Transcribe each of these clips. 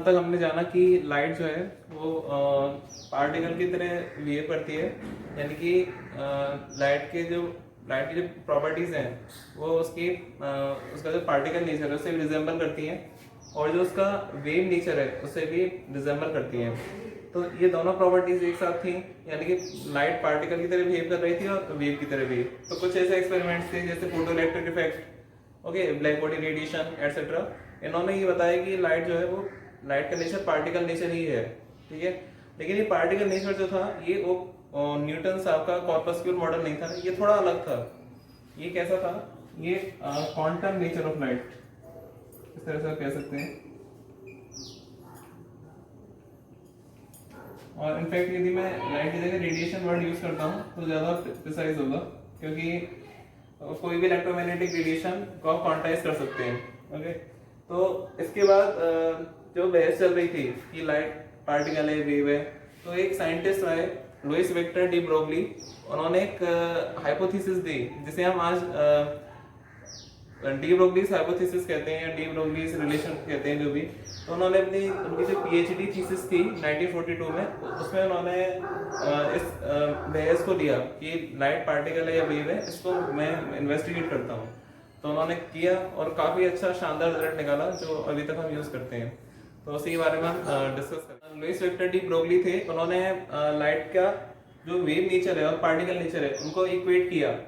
तक हमने जाना कि लाइट जो है वो पार्टिकल की तरह बिहेव करती है, यानी कि लाइट की जो प्रॉपर्टीज हैं वो उसका जो पार्टिकल नेचर है उससे भी रिजेंबल करती हैं, और जो उसका वेव नेचर है उससे भी रिजेंबल करती हैं। तो ये दोनों प्रॉपर्टीज एक साथ थी, यानी कि लाइट पार्टिकल की तरह बिहेव कर रही थी और वेव की तरह भी। तो कुछ ऐसे एक्सपेरिमेंट्स थे जैसे photo electric effect, okay, black body radiation etcetera. इन्होंने ये बताया कि लाइट जो है वो लाइट का नेचर पार्टिकल नेचर ही है, ठीक है। लेकिन ये पार्टिकल नेचर जो था ये वो न्यूटन साहब का कॉर्पस्क्यूल मॉडल नहीं था, ये थोड़ा अलग था। ये कैसा था, ये क्वांटम नेचर ऑफ लाइट, इस तरह से आप कह सकते हैं। और इनफैक्ट यदि मैं लाइट की जगह रेडिएशन वर्ड यूज करता हूँ तो ज़्यादा प्रिसाइज होगा, क्योंकि कोई भी इलेक्ट्रोमैग्नेटिक रेडिएशन को आप क्वांटाइज कर सकते हैं, ओके। तो इसके बाद जो बहस चल रही थी कि लाइट पार्टिकल है वेव है, तो एक साइंटिस्ट आए लुइस विक्टर डी ब्रोगली, उन्होंने एक हाइपोथेसिस दी जिसे हम आज डी ब्रोगलीज हाइपोथेसिस कहते हैं या डी ब्रोगलीज रिलेशन कहते हैं जो भी। तो उन्होंने उनकी जो पीएचडी थीसिस थी 1942 में, उसमें उन्होंने इस बहस को दिया कि लाइट पार्टिकल है या वेव है, इसको मैं इन्वेस्टिगेट करता हूँ। तो उन्होंने किया और काफ़ी अच्छा शानदार रिजल्ट निकाला जो अभी तक हम यूज़ करते हैं। तो उसी के बारे में हम डिस्कस करते हैं। लुइस विक्टर डी ब्रोगली थे, उन्होंने लाइट का जो वेव नेचर है और पार्टिकल नेचर है उनको इक्वेट किया।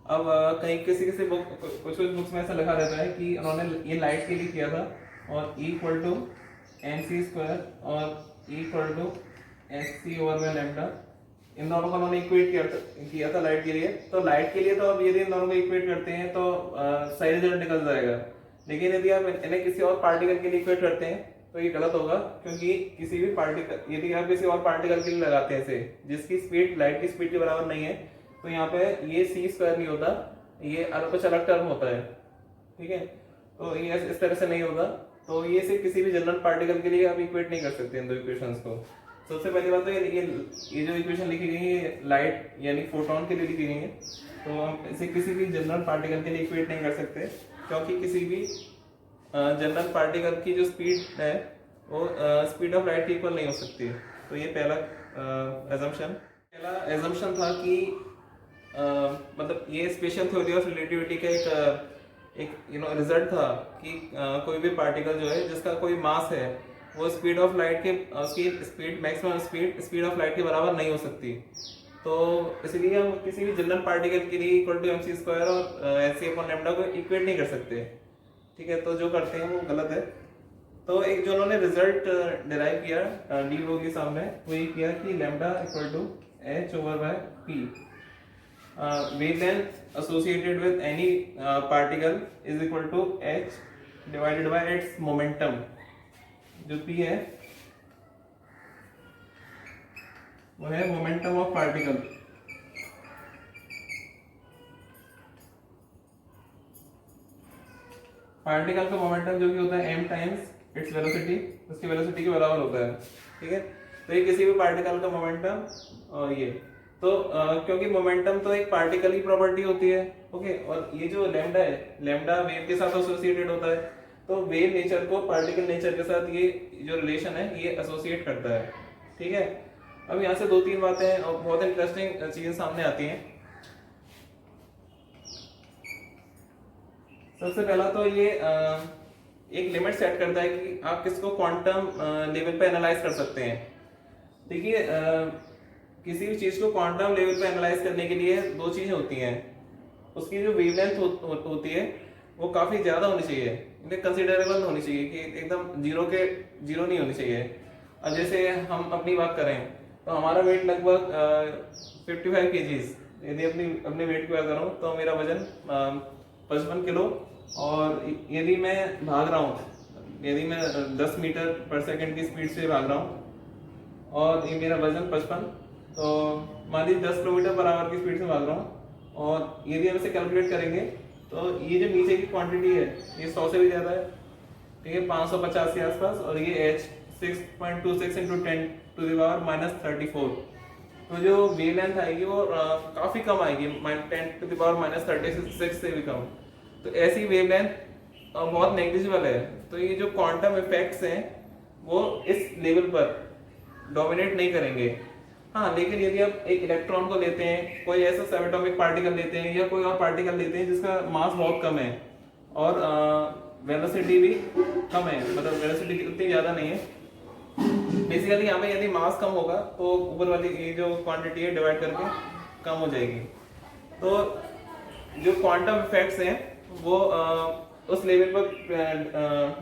अब कहीं किसी बुक, कुछ बुक्स में ऐसा लिखा रहता है कि उन्होंने ये लाइट के लिए किया था, और E इक्वल टू mc² और E इक्वल टू hc/λ, इन दोनों को उन्होंने इक्वेट किया था लाइट के लिए। तो लाइट के लिए तो अब यदि इन दोनों को इक्वेट करते हैं तो सही रिजल्ट निकल जाएगा। लेकिन यदि आप इन्हें किसी और पार्टिकल के लिए इक्वेट करते हैं तो ये गलत होगा, क्योंकि किसी भी पार्टिकल यदि आप किसी और पार्टिकल के लिए लगाते हैं इसे जिसकी स्पीड लाइट की स्पीड के बराबर नहीं है, तो यहाँ पे ये c² नहीं होता, ये कुछ अलग टर्म होता है, ठीक है। तो ये इस तरह से नहीं होगा। तो ये सिर्फ किसी भी जनरल पार्टिकल के लिए आप इक्वेट नहीं कर सकते इन दो इक्वेशंस को। सबसे पहली बात तो ये जो इक्वेशन लिखी गई है लाइट यानी फोटोन के लिए लिखी गई है, तो हम इसे किसी भी जनरल पार्टिकल के लिए इक्वेट नहीं कर सकते, क्योंकि किसी भी जनरल पार्टिकल की जो स्पीड है वो स्पीड ऑफ लाइट के इक्वल नहीं हो सकती। तो ये पहला एजम्पशन था कि मतलब ये स्पेशल थ्योरी ऑफ रिलेटिविटी का एक रिजल्ट था कि कोई भी पार्टिकल जो है जिसका कोई मास है वो स्पीड ऑफ लाइट के उसकी speed maximum speed of light के बराबर नहीं हो सकती। तो इसलिए हम किसी भी जनरल पार्टिकल के लिए इक्वल टू mc² और hc/λ को इक्वेट नहीं कर सकते, ठीक है। तो जो करते हैं वो गलत है। तो एक जो उन्होंने रिजल्ट डिराइव किया डी ब्रोगली साहब ने, वो ये किया कि lambda equal to h/p wavelength associated with any particle is equal to h divided by its momentum, जो p है वो है मोमेंटम ऑफ पार्टिकल। पार्टिकल का मोमेंटम जो कि होता है m टाइम्स इट्स वेलोसिटी, उसकी वेलोसिटी के बराबर होता है, ठीक है। तो ये किसी भी पार्टिकल का मोमेंटम ये तो क्योंकि मोमेंटम तो एक पार्टिकल की प्रॉपर्टी होती है, ओके। और ये जो लैम्डा है, लैम्डा वेव के साथ एसोसिएटेड होता है, तो वेव नेचर को पार्टिकल नेचर के साथ ये जो रिलेशन है ये एसोसिएट करता है, ठीक है। अब यहाँ से दो तीन बातें और बहुत इंटरेस्टिंग चीजें सामने आती हैं। सबसे पहला तो ये एक लिमिट सेट करता है कि आप किसको क्वांटम लेवल पे एनालाइज कर सकते हैं। देखिए किसी भी चीज को क्वांटम लेवल पे एनालाइज करने के लिए दो चीजें होती हैं। उसकी जो वेवलेंथ होती है वो काफी ज्यादा होनी चाहिए, कंसिडरेबल होनी चाहिए कि एकदम जीरो नहीं होनी चाहिए। अब जैसे हम अपनी बात करें तो हमारा वेट लगभग 55 kgs, यदि अपने वेट की बात करूँ तो मेरा वजन 55 किलो, और यदि मैं भाग रहा हूँ, यदि मैं 10 मीटर पर सेकंड की स्पीड से भाग रहा हूँ और ये मेरा वजन 55, तो मान लीजिए 10 किलोमीटर पर आवर की स्पीड से भाग रहा हूँ, और यदि हम इसे कैलकुलेट करेंगे तो ये जो नीचे की क्वांटिटी है ये 100 से भी ज़्यादा है, ठीक है, 550 के आसपास, और ये h 6.26 × 10⁻34। तो जो वेवलेंथ आएगी वो काफ़ी कम आएगी, 10⁻36 से भी कम। तो ऐसी वेवलेंथ बहुत नेग्लिजिबल है। तो ये जो क्वांटम इफेक्ट्स हैं वो इस लेवल पर डोमिनेट नहीं करेंगे। हाँ, लेकिन यदि आप एक इलेक्ट्रॉन को लेते हैं, कोई ऐसा सबएटॉमिक पार्टिकल लेते हैं या कोई और पार्टिकल लेते हैं जिसका मास बहुत कम है और वेलोसिटी भी कम है, मतलब वेलोसिटी उतनी ज्यादा नहीं है, बेसिकली यहाँ पे यदि मास कम होगा तो ऊपर वाली ये जो क्वांटिटी है डिवाइड करके कम हो जाएगी। तो जो क्वांटम इफेक्ट्स हैं वो उस लेवल पर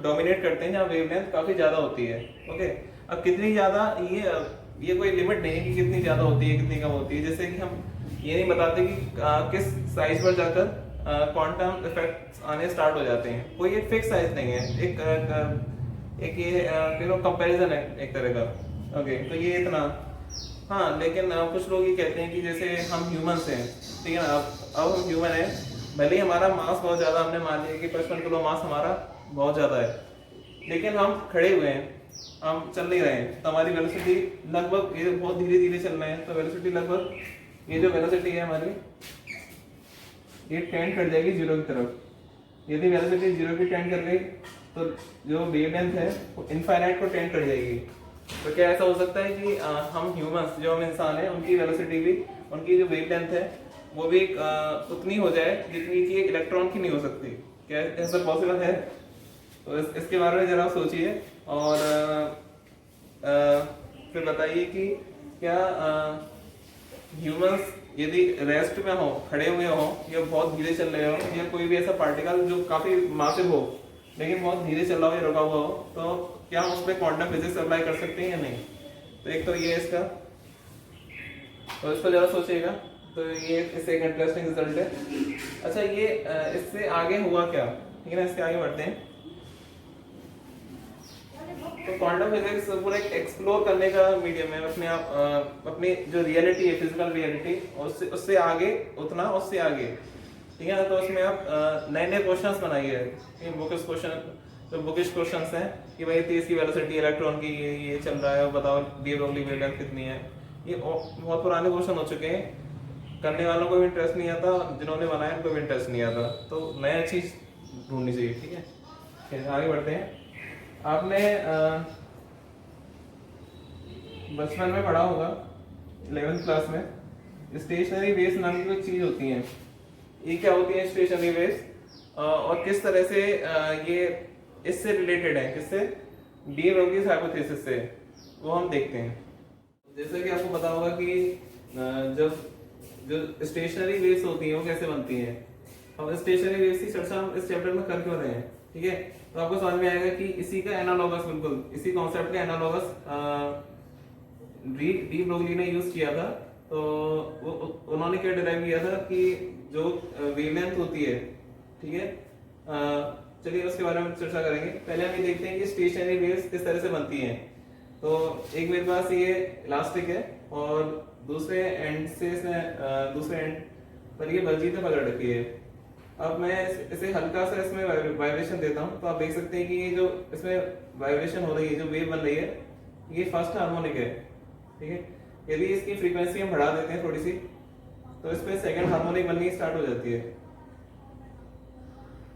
डोमिनेट करते हैं जहाँ वेवलेंथ काफी ज्यादा होती है। ओके, अब कितनी ज्यादा, ये कोई लिमिट नहीं है कि कितनी ज्यादा होती है कितनी कम होती है। जैसे कि हम ये नहीं बताते कि किस साइज पर जाकर क्वांटम इफेक्ट्स आने स्टार्ट हो जाते हैं, कोई एक फिक्स साइज नहीं है, एक ये कंपैरिजन है एक तरह का। ओके, तो ये इतना। हाँ, लेकिन कुछ लोग ये कहते हैं कि जैसे हम ह्यूमंस हैं, ठीक है ना, अब हम ह्यूमन हैं, भले ही हमारा मास बहुत ज्यादा, हमने मान लिया कि 55 किलो मास हमारा बहुत ज्यादा है, लेकिन हम खड़े हुए हैं, हम चल नहीं रहे हैं, तो हमारी वेलोसिटी लगभग, ये बहुत धीरे धीरे चल रहे हैं, तो वेलोसिटी लगभग, ये जो वेलोसिटी है हमारी, ये टेंड कर जाएगी जीरो की तरफ। यदि वेलोसिटी जीरो की टेंड कर गई तो जो वेवलेंथ है वो इनफाइनाइट को टेंड कर जाएगी। तो क्या ऐसा हो सकता है कि हम ह्यूमंस, जो हम इंसान हैं, उनकी वेलोसिटी भी, उनकी जो वेवलेंथ है वो भी उतनी हो जाए जितनी कि एक इलेक्ट्रॉन की नहीं हो सकती? क्या ऐसा पॉसिबल है? तो इसके बारे में जरा सोचिए और फिर बताइए कि क्या ह्यूमंस यदि रेस्ट में हो, खड़े हुए हो, या बहुत धीरे चल रहे हो, या कोई भी ऐसा पार्टिकल जो काफी मासिव हो लेकिन बहुत धीरे चल रहा हो या रुका हुआ हो, तो क्या हम उस पर क्वांटम फिजिक्स अप्लाई कर सकते हैं या नहीं? तो एक तो ये है इसका, तो इसको जरा सोचिएगा। तो ये इससे एक इंटरेस्टिंग रिजल्ट है। अच्छा, ये इससे आगे हुआ क्या, ठीक है ना, इसके आगे बढ़ते हैं। तो क्वांटम फिजिक्स पूरा एक एक्सप्लोर करने का मीडियम है, अपने आप अपनी जो रियलिटी है, फिजिकल रियलिटी, उससे आगे उतना, उससे आगे, ठीक है ना। तो उसमें आप नए नए क्वेश्चंस बनाइए, बुकिश क्वेश्चन, जो बुकिश क्वेश्चंस हैं कि भाई 30 की वेलोसिटी इलेक्ट्रॉन की ये चल रहा है, बताओ डी ब्रोगली वेवलेंथ कितनी है। ये बहुत पुराने क्वेश्चन हो चुके हैं, करने वालों को भी इंटरेस्ट नहीं आता, जिन्होंने बनाया उनको भी इंटरेस्ट नहीं आता, तो नया चीज ढूंढनी चाहिए, ठीक है। फिर आगे बढ़ते हैं। आपने बचपन में पढ़ा होगा 11th क्लास में, स्टेशनरी वेव्स नाम की कुछ चीज होती हैं। ये क्या होती है स्टेशनरी वेव्स, और किस तरह से ये इससे रिलेटेड है, किससे? डी ब्रोगलीज हाइपोथेसिस से, वो हम देखते हैं। जैसे कि आपको पता होगा कि जब जो स्टेशनरी वेव्स होती हैं वो कैसे बनती हैं। हम स्टेशनरी वेव्स की चर्चा हम इस चैप्टर में कर क्यों रहे हैं, ठीक है। तो आपको समझ में आएगा कि इसी का एनालॉगस, बिल्कुल इसी कॉन्सेप्ट का एनालॉगस डी ब्रोगली ने यूज किया था। तो उन्होंने क्या डिराइव किया था कि जो वेवलेंथ होती है, ठीक है, चलिए उसके बारे में चर्चा करेंगे। पहले हम ये देखते हैं कि स्टेशनरी वेव्स किस तरह से बनती हैं। तो एक मेरे पास ये इलास्टिक है और दूसरे एंड से दूसरे एंड पर ये बलजीत पकड़ रखी है। अब मैं इसे हल्का सा इसमें वाइब्रेशन देता हूँ, तो आप देख सकते हैं कि ये जो इसमें वाइब्रेशन हो रही है, जो वेव बन रही है, ये फर्स्ट हार्मोनिक है, ठीक है। यदि इसकी फ्रीक्वेंसी हम बढ़ा देते हैं थोड़ी सी, तो इसमें सेकंड हार्मोनिक बननी स्टार्ट हो जाती है,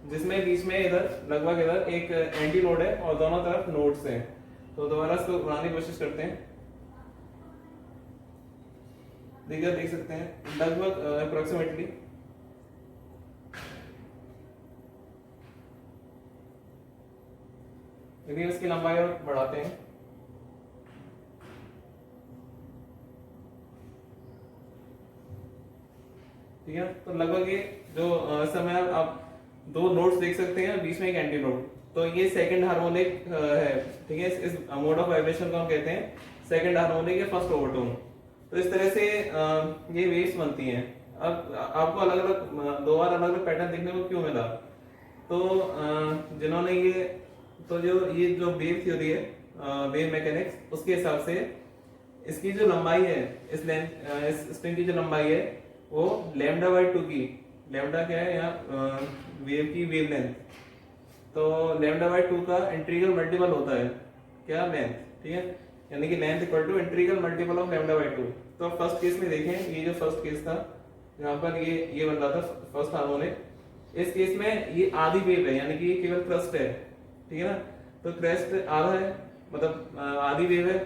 जिसमें बीच में इधर लगभग इधर एक एंटी नोड है और दोनों तरफ नोड्स हैं। तो दोबारा इसको बनाने की कोशिश करते हैं। देख सकते हैं लगभग अप्रोक्सीमेटली यदि इसकी लंबाई और बढ़ाते हैं, ठीक है, तो लगभग ये जो समय आप दो नोड्स देख सकते हैं, बीच में एक एंटी नोड, तो ये सेकंड हार्मोनिक है, ठीक है। इस मोड ऑफ वाइब्रेशन को हम कहते हैं सेकंड हार्मोनिक या फर्स्ट ओवरटोन। तो इस तरह से ये वेव्स बनती हैं। अब आपको अलग अलग दो बार अलग अलग पैटर्न देखने को क्यों मिला? तो जिन्होंने ये जो वेव थ्योरी है, वेव मैकेनिक्स, उसके हिसाब से इसकी जो लंबाई है, इस स्ट्रिंग की जो लंबाई है वो लैम्डा बाई 2 की, लैम्डा क्या है यहाँ, वेव की वेवलेंथ, तो लैम्डा बाई 2 का इंटीग्रल मल्टीपल होता है क्या, लेंथ, ठीक है, यानी कि length equal to integral multiple of lambda by 2। तो फर्स्ट केस में देखें, ये जो फर्स्ट केस था यहाँ पर ये बन रहा था फर्स्ट हार्मोनिक, इस केस में ये आधी वेव है, यानी कि ये केवल क्रेस्ट है, ठीक है ना। तो क्रेस्ट आधा है मतलब आधी वेव है,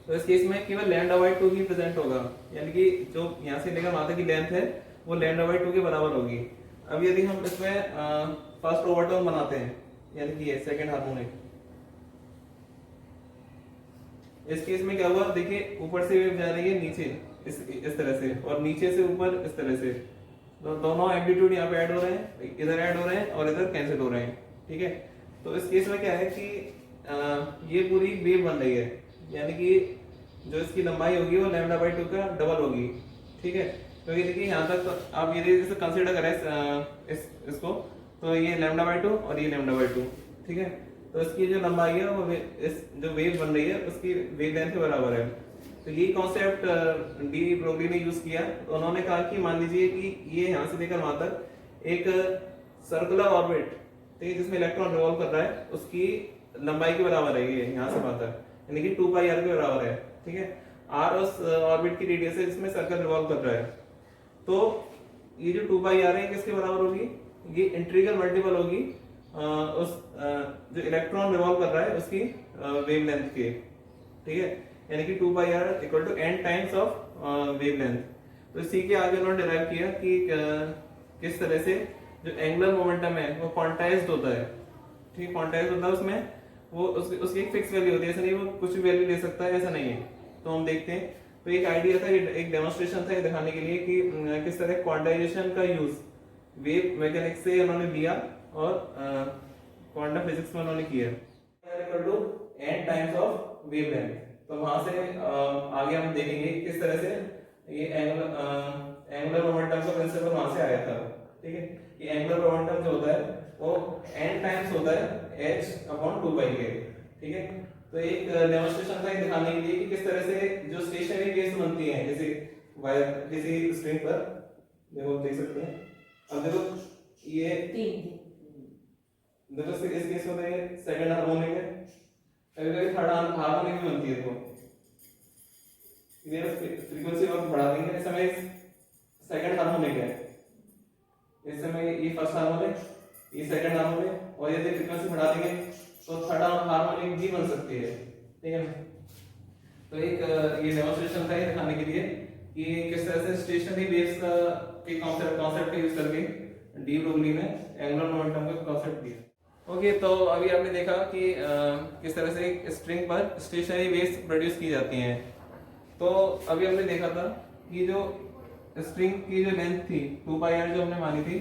तो इस केस में केवल λ/2 ही प्रेजेंट होगा, यानी कि जो यहाँ से लेकर वहां तक की लेंथ है वो λ/2 के बराबर होगी। अब यदि हम इसमें फर्स्ट ओवरटोन बनाते हैं, यानी कि ये सेकंड हार्मोनिक, इस केस में क्या हुआ, देखिए ऊपर से वेव जा रही है नीचे इस तरह से, और नीचे से ऊपर इस तरह से, तो दोनों एम्पलीट्यूड यहाँ पे ऐड हो रहे हैं, इधर ऐड हो रहे हैं और इधर कैंसिल हो रहे हैं, ठीक है। तो इस केस में क्या है कि ये पूरी वेव बन रही है, यानी कि जो इसकी लंबाई होगी वो λ/2 का डबल होगी, ठीक है। तो ये देखिए यहाँ तक, तो आप यदि इसे कंसीडर करें इसको, तो ये λ/2 और ये λ/2, ठीक है। तो इसकी जो लंबाई है वो इस जो वेव बन रही है उसकी वेव लेंथ के बराबर है। तो ये कॉन्सेप्ट डी ब्रोगली ने यूज किया। तो उन्होंने कहा कि मान लीजिए कि ये यहाँ से लेकर वहां तक एक सर्कुलर ऑर्बिट, ठीक है, जिसमें इलेक्ट्रॉन रिवॉल्व कर रहा है, उसकी लंबाई के बराबर है ये यहाँ से वहां तक, यानी कि 2πr के बराबर है, ठीक है। r उस ऑर्बिट की रेडियस है जिसमें सर्कल रिवॉल्व कर रहा है। तो ये जो 2πr है किसके बराबर होगी, ये इंटीग्रल मल्टीपल होगी उस जो इलेक्ट्रॉन रिवॉल्व कर रहा है उसकी वेवलेंथ के, ठीक है, यानी कि 2πr equal to n times of wavelength. तो इसी के आगे उन्होंने डिराइव किया कि किस तरह से जो एंगुलर मोमेंटम है वो क्वांटाइज्ड होता है, ठीक है, क्वांटाइज्ड होता है, उसमें वो उसकी एक फिक्स वैल्यू होती है, ऐसा नहीं वो कुछ भी वैल्यू ले सकता है, ऐसा नहीं है। तो हम देखते हैं, तो एक आइडिया था, एक डेमोन्स्ट्रेशन था ये दिखाने के लिए कि किस तरह क्वांटाइजेशन का यूज वेव मैकेनिक्स से उन्होंने लिया और क्वांटम फिजिक्स में उन्होंने किया। Equal to n times of wavelength. तो वहां से आगे हम देखेंगे किस तरह से ये एंगुलर मोमेंटम का प्रिंसिपल वहां से आया था, ठीक है। ये एंगुलर मोमेंटम जो होता है वो n टाइम्स होता है h/2π के, ठीक है। तो एक डेमोन्स्ट्रेशन था दिखाने के लिए कि किस तरह से जो स्टेशनरी वेव्स बनती हैं, जैसे वायर किसी स्ट्रिंग पर, देखो देख सकते हैं। अब देखो ये देखो इस केस में ये सेकंड हार्मोनिक है, कभी कभी थर्ड हार्मोनिक भी बनती है। तो इधर फ्रीक्वेंसी और बढ़ा देंगे, इस समय सेकंड हार्मोनिक है, इस समय ये फर्स्ट हार्मोनिक, ये सेकंड हार्मोनिक, और यदि फ्रीक्वेंसी बढ़ा देंगे तो थर्ड हार्मोनिक भी बन सकती है, ठीक है। तो एक ये डेमोन्स्ट्रेशन था ये दिखाने के लिए कि किस तरह से स्टेशनरी वेव्स का के कॉन्सेप्ट का यूज करके डी ब्रोगली ने एंगुलर मोमेंटम का कॉन्सेप्ट दिया। ओके, तो अभी आपने देखा कि किस तरह से एक स्ट्रिंग पर स्टेशनरी वेव्स प्रोड्यूस की जाती हैं। तो अभी हमने देखा था कि जो स्ट्रिंग की जो लेंथ थी 2πr जो हमने मानी थी,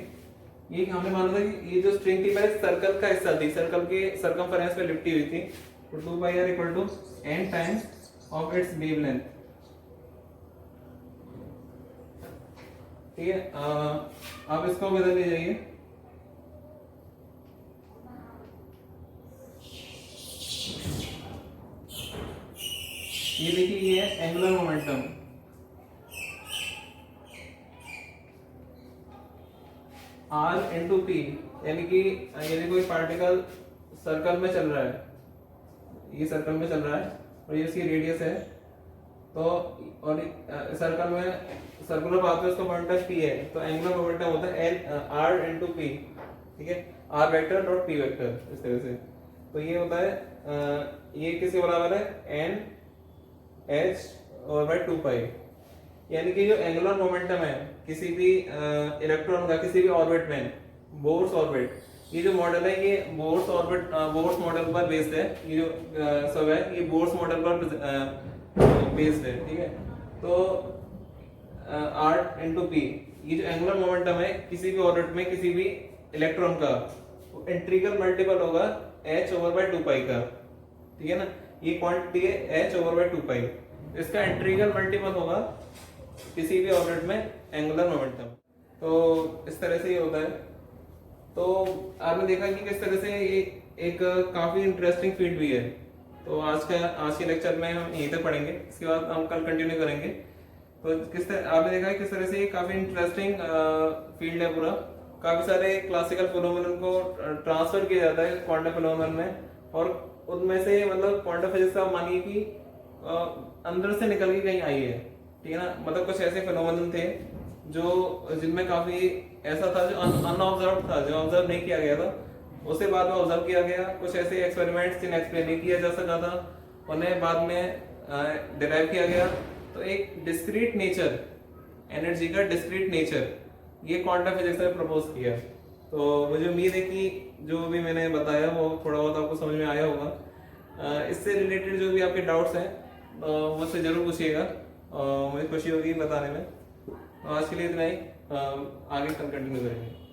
ये हमने माना था कि ये जो स्ट्रिंग थी पहले सर्कल का हिस्सा थी, सर्कल के सर्कमफरेंस पे लिपटी हुई थी। तो 2πr equal to n times of its wavelength, ठीक है। आप इसको बदल ले जाइए, ये देखिए ये है angular momentum, r into P, यानी कि यदि कोई पार्टिकल सर्कल में चल रहा है, ये सर्कल में चल रहा है और ये इसकी रेडियस है, तो और सर्कल में सर्कुलर पाथ में उसका पॉइंट p है, तो एंगुलर मोमेंटम होता है r इंटू पी, ठीक है, r vector dot p vector, इस तरह से। तो ये होता है ये किसके बराबर है, n h और बाय 2π, यानी कि जो एंगुलर मोमेंटम है किसी भी इलेक्ट्रॉन का किसी भी ऑर्बिट में, बोर्स ऑर्बिट, ये जो मॉडल है ये बोर्स ऑर्बिट बोर्स मॉडल पर बेस्ड है, ये जो सब है ये बोर्स मॉडल पर बेस्ड है, ठीक है। तो r इंटू पी, ये जो एंगुलर मोमेंटम है किसी भी ऑर्बिट में किसी भी इलेक्ट्रॉन का, इंटीग्रल मल्टीपल होगा h/2π का, ठीक है ना। ये क्वांटिटी है h/2π, इसका इंटीग्रल मल्टीपल होगा किसी भी ऑर्बिट में एंगुलर मोमेंटम। तो इस तरह से ये होता है। तो आपने देखा कि किस तरह से ये एक काफी इंटरेस्टिंग फील्ड भी है। तो आज के लेक्चर में हम यहीं तक पढ़ेंगे, इसके बाद हम कल कंटिन्यू करेंगे। तो किस तरह आपने देखा किस तरह से ये काफी इंटरेस्टिंग फील्ड है पूरा, काफी सारे क्लासिकल फिनोमेनन को ट्रांसफर किया जाता है क्वांटम फिनोमेनन में, और उनमें से मतलब क्वांटम फिजिक्स आप मानिए कि अंदर से निकल के कहीं आई है, ठीक है ना। मतलब कुछ ऐसे फिनोमेनन थे जो जिनमें काफी ऐसा था जो अनऑब्जर्व था, जो ऑब्जर्व नहीं किया गया था, उसके बाद में ऑब्जर्व किया गया कुछ ऐसे एक्सपेरिमेंट्स जिन्हें एक्सप्लेन नहीं किया जा सका था, उन्हें बाद में डिराइव किया गया। तो एक डिस्क्रीट नेचर, एनर्जी का डिस्क्रीट नेचर, ये क्वांटम फिजिक्स ने प्रपोज किया। तो मुझे उम्मीद है कि जो भी मैंने बताया वो थोड़ा बहुत आपको समझ में आया होगा। इससे रिलेटेड जो भी आपके डाउट्स हैं मुझसे जरूर पूछिएगा, मुझे खुशी होगी बताने में। आज के लिए इतना ही, आगे कंटिन्यू करेंगे।